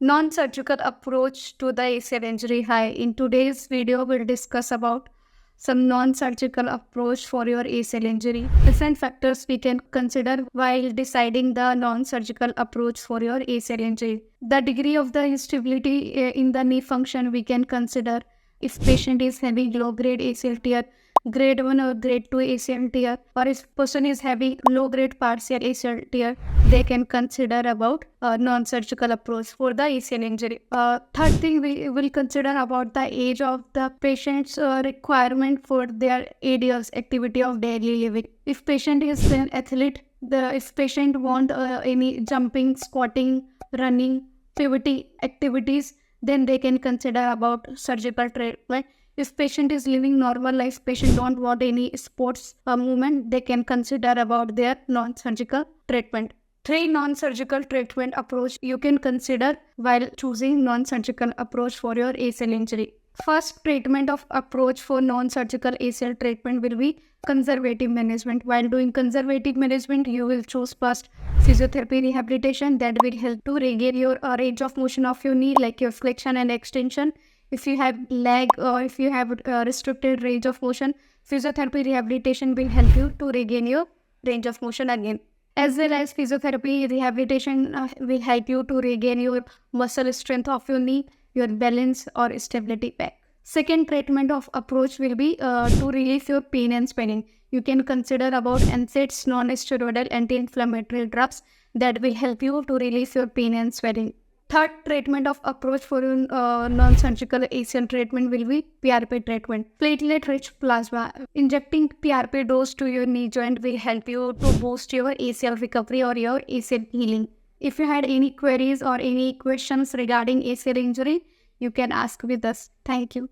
Non-surgical approach to the ACL injury. Hi, in today's video, we'll discuss about some non-surgical approach for your ACL injury. Different factors we can consider while deciding the non-surgical approach for your ACL injury. The degree of the instability in the knee function we can consider if patient is having low-grade ACL tear, grade 1 or grade 2 ACL tear, or if person is having low-grade partial ACL tear, they can consider about non-surgical approach for the ACL injury. Third thing we will consider about the age of the patient's requirement for their ADLs, activity of daily living. If patient is an athlete, if patient want any jumping, squatting, running, pivoting activities, then they can consider about surgical treatment. If patient is living normal life, patient don't want any sports movement, they can consider about their non-surgical treatment. 3 non-surgical treatment approach you can consider while choosing non-surgical approach for your ACL injury. First treatment of approach for non-surgical ACL treatment will be conservative management. While doing conservative management, you will choose first physiotherapy rehabilitation that will help to regain your range of motion of your knee, like your flexion and extension. If you have leg or if you have restricted range of motion, physiotherapy rehabilitation will help you to regain your range of motion again. As well as physiotherapy rehabilitation will help you to regain your muscle strength of your knee, your balance or stability back. Second treatment of approach will be to relieve your pain and swelling. You can consider about NSAIDs, non-steroidal anti-inflammatory drugs that will help you to relieve your pain and swelling. Third treatment of approach for non-surgical ACL treatment will be PRP treatment. Platelet-rich plasma. Injecting PRP dose to your knee joint will help you to boost your ACL recovery or your ACL healing. If you had any queries or any questions regarding ACL injury, you can ask with us. Thank you.